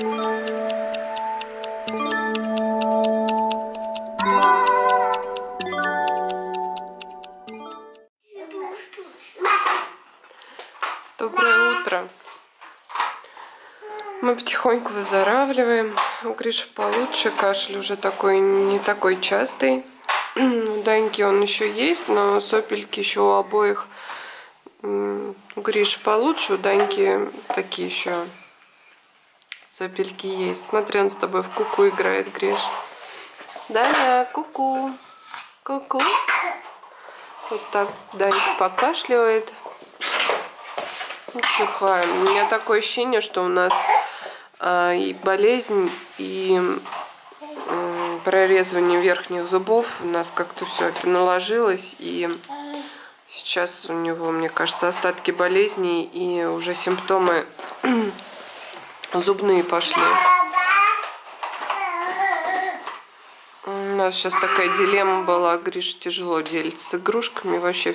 Доброе утро. Мы потихоньку выздоравливаем. У Гриши получше, кашель уже такой не такой частый. У Даньки он еще есть, но сопельки еще у обоих. У Гриши получше, у Даньки такие еще сопельки есть. Смотри, он с тобой в куку играет, Гриш. Даня, куку. Ку-ку. Вот так Данька покашливает. Чихаем. У меня такое ощущение, что у нас и болезнь, и прорезывание верхних зубов. У нас как-то все это наложилось. И сейчас у него, мне кажется, остатки болезней и уже симптомы зубные пошли. У нас сейчас такая дилемма была. Гриша тяжело делится с игрушками. Вообще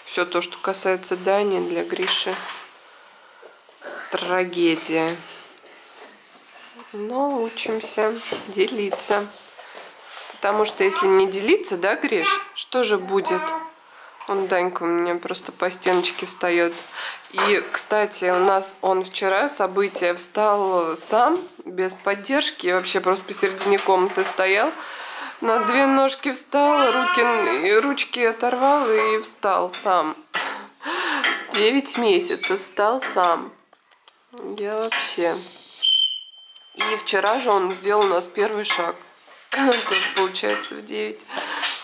все то, что касается Дани, для Гриши трагедия. Но учимся делиться. Потому что если не делиться, да, Гриш, что же будет? Он, Данька, у меня просто по стеночке встает. И, кстати, у нас он вчера событие встал сам, без поддержки, вообще просто посередине комнаты стоял. На две ножки встал, ручки оторвал и встал сам. 9 месяцев встал сам. Я вообще. И вчера же он сделал у нас первый шаг. Тоже получается в 9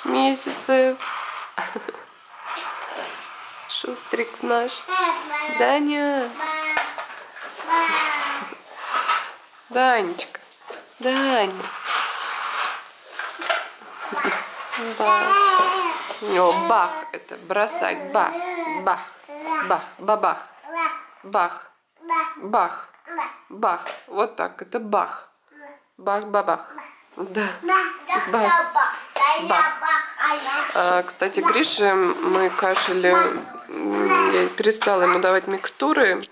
месяцев. Шустрик наш. Даня. Данечка. Даня. Бах. У него бах. Это бросать. Бах. Бах. Бах. Бабах. Бах. Бах. Бах. Вот так. Это бах. Бах-бабах. Да. Бах. Бах. Кстати, Грише мы кашляли. Я перестала ему давать микстуры.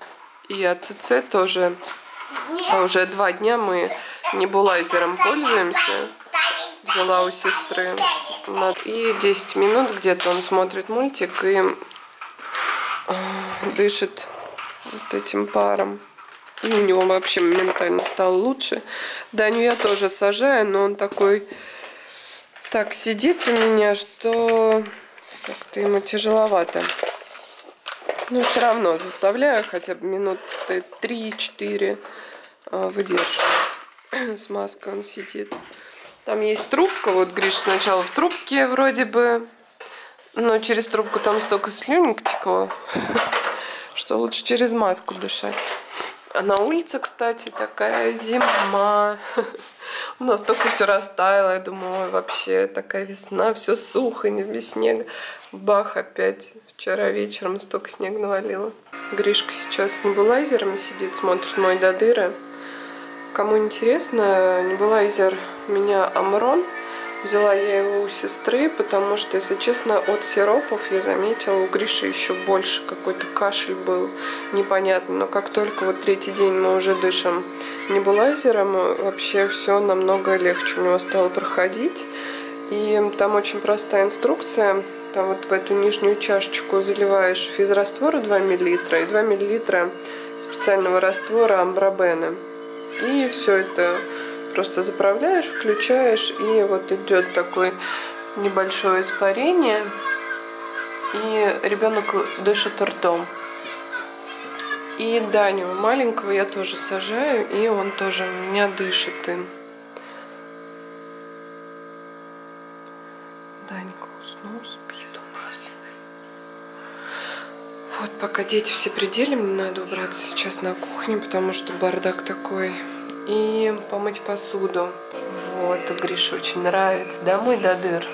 И АЦЦ тоже. Уже 2 дня мы небулайзером пользуемся. Взяла у сестры. И 10 минут где-то он смотрит мультик и дышит вот этим паром. И у него вообще моментально стало лучше. Даню я тоже сажаю, но он такой так сидит у меня, что как-то ему тяжеловато. Но все равно заставляю хотя бы минут 3-4 выдерживать. С маской он сидит. Там есть трубка. Вот Гриша сначала в трубке вроде бы. Но через трубку там столько слюнек текло, что лучше через маску дышать. А на улице, кстати, такая зима. У нас только все растаяло. Я думаю, ой, вообще такая весна, все сухо, без снега. Бах, опять. Вчера вечером столько снега навалило. Гришка сейчас небулайзером сидит, смотрит мой до дыры. Кому интересно, небулайзер у меня Амрон. Взяла я его у сестры, потому что, если честно, от сиропов я заметила, у Гриши еще больше какой-то кашель был непонятный. Но как только вот 3-й день мы уже дышим небулайзером, вообще все намного легче у него стало проходить. И там очень простая инструкция. Там вот в эту нижнюю чашечку заливаешь физраствора 2 мл и 2 мл специального раствора амбробена. И все это просто заправляешь, включаешь, и вот идет такое небольшое испарение, и ребенок дышит ртом. И Даню маленького я тоже сажаю, и он тоже у меня дышит им. Данька уснул, спит у нас. Вот пока дети все при деле, мне надо убраться сейчас на кухне, потому что бардак такой. И помыть посуду. Вот, Грише очень нравится. Домой до дыр.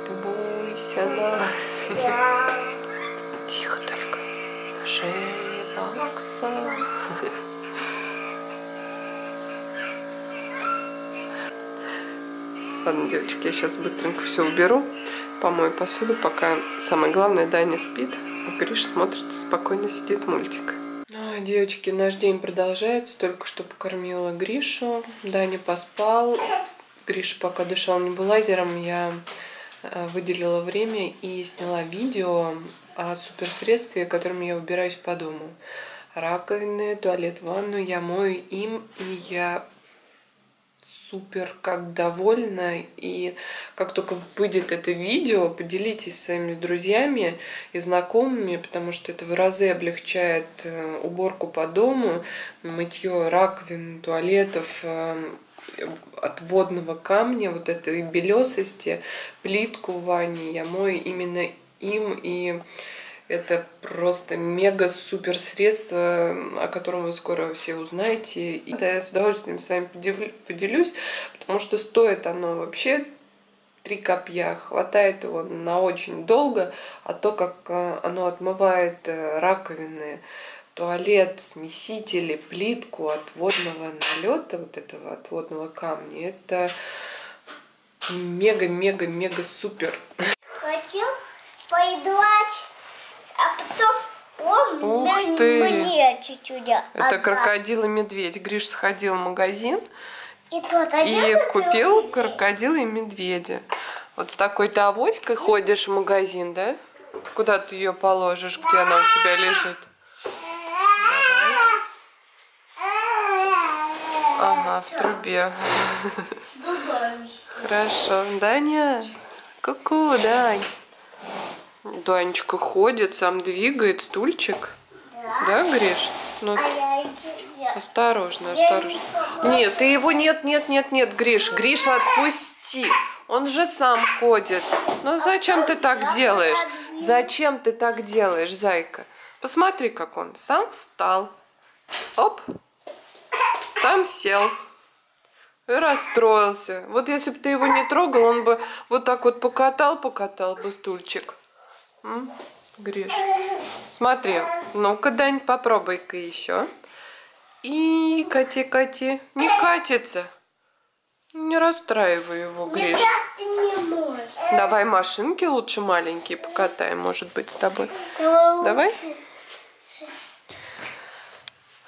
Любуйся нас. Тихо только. На шее бакса. Ладно, девочки, я сейчас быстренько все уберу. Помою посуду, пока самое главное, Даня спит. А Гриша смотрит, спокойно сидит мультик. Ой, Девочки, наш день продолжается. Только что покормила Гришу. Даня поспал. Гриша пока дышал небулайзером. Я выделила время и сняла видео о суперсредстве, которым я убираюсь по дому. Раковины, туалет, ванну я мою им, и я супер как довольна. И как только выйдет это видео, поделитесь со своими друзьями и знакомыми, потому что это в разы облегчает уборку по дому, мытье раковин, туалетов, отводного камня, вот этой белесости, плитку в ванне я мою именно им. И это просто мега-супер средство, о котором вы скоро все узнаете. И да, я с удовольствием с вами поделюсь, потому что стоит оно вообще 3 копья. Хватает его на очень долго, а то, как оно отмывает раковины, туалет, смесители, плитку от водного налета, вот этого отводного камня, это мега-мега-мега-супер. Хотел поиграть, а потом он Ух ты! мне чуть-чуть Это крокодил и медведь. Гриш сходил в магазин и купил крокодила и медведя. Вот с такой-то авоськой ходишь в магазин, да? Куда ты ее положишь, где она у тебя лежит? Ага, в трубе. Хорошо. Даня? Ку-ку, Дань. Данечка ходит, сам двигает стульчик. Да, Гриш? Ну, осторожно, осторожно. Нет, ты его нет, Гриш. Гриш, отпусти. Он же сам ходит. Ну зачем ты так делаешь? Зачем ты так делаешь, зайка? Посмотри, как он сам встал. Оп. Сам сел. И расстроился. Вот если бы ты его не трогал, он бы вот так вот покатал бы стульчик. Гриш. Смотри. Ну-ка, Дань, попробуй-ка еще. И кати. Не катится. Не расстраивай его, Гриш. Давай машинки лучше маленькие покатаем, может быть, с тобой. Давай.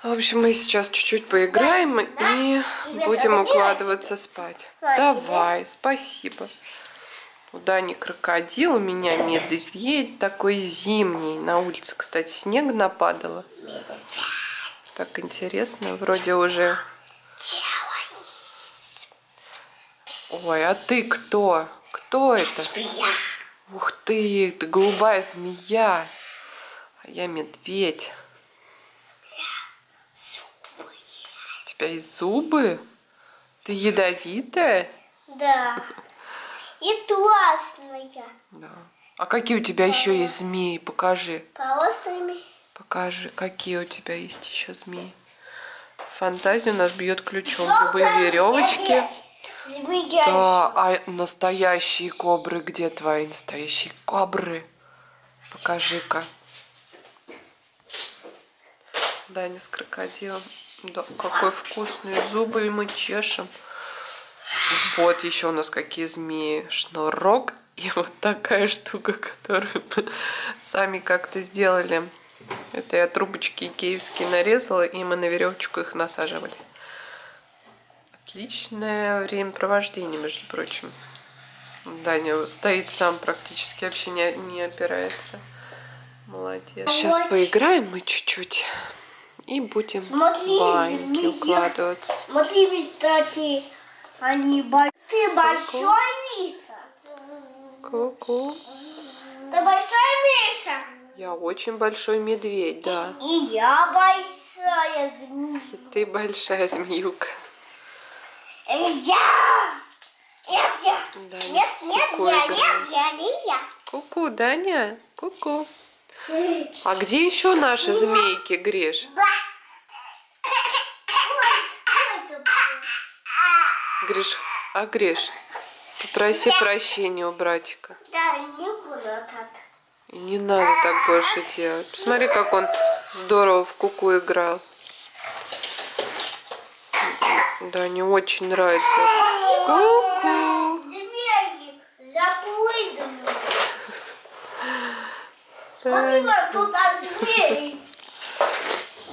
В общем, мы сейчас чуть-чуть поиграем и будем укладываться спать. Давай, спасибо. У Дани крокодил, у меня медведь такой зимний. На улице, кстати, снег нападало. Так интересно, вроде уже... Ой, а ты кто? Кто это? Ух ты голубая змея. А я медведь. У тебя есть зубы? Ты ядовитая? Да. И классная. Да. А какие у тебя еще есть змеи? Покажи. Полострыми. Покажи, какие у тебя есть еще змеи. Фантазия у нас бьет ключом. Любые веревочки. Да, а настоящие кобры? Где твои настоящие кобры? Покажи-ка. Даня с крокодилом. Да, какой вкусный. Зубы мы чешем. Вот еще у нас какие змеи. Шнурок и вот такая штука, которую мы сами как-то сделали. Это я трубочки икеевские нарезала, и мы на веревочку их насаживали. Отличное времяпровождение, между прочим. Даня стоит сам, практически вообще не опирается. Молодец. Сейчас поиграем мы чуть-чуть и будем в баньке укладываться. Смотри, кстати, они большие. Ты большой, Миша? Ку-ку. Ты большой, Миша? Я очень большой медведь, да. И я большая змея. И ты большая змеюка. Я! Нет, я! Да, Нет, не я. Ку-ку, Даня, ку-ку. А где еще наши змейки, Гриш? Гриш, Гриш, попроси прощения у братика. Да, не буду так. И не надо так больше делать. Посмотри, как он здорово в куку играл. Да, не очень нравится. Ку-ку. Змеи запрыгнули. Смотри, тут змеи.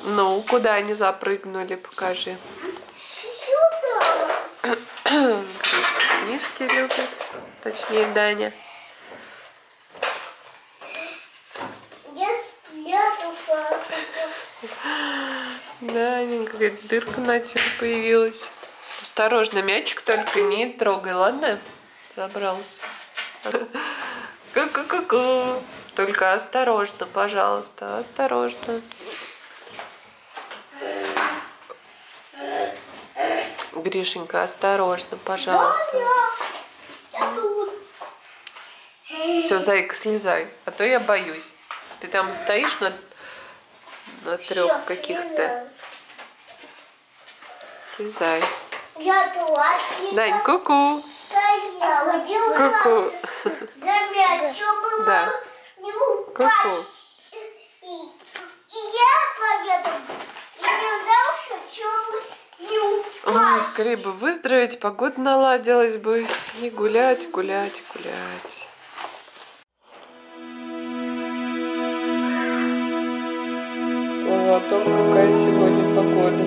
Ну, куда они запрыгнули, покажи. Сюда. Гришка книжки любит, точнее Даня. Я спрятался. Даня, какая-то дырка на тюре появилась. Осторожно, мячик только не трогай, ладно? Забрался. Ку-ку-ку-ку. Только осторожно, пожалуйста, осторожно. Гришенька, осторожно, пожалуйста. Все, зайка, слезай, а то я боюсь. Ты там стоишь на трех каких-то. Слезай. Я тут. Дань, ку-ку. Стояла, Ку-ку. за мяч, чтобы Да. не упасть. Ку-ку. И я поеду. И держался, чтобы не Ой, упасть. скорее бы выздороветь, погода наладилась бы. И гулять, гулять, гулять. Слово о том, какая сегодня погода.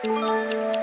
Давай.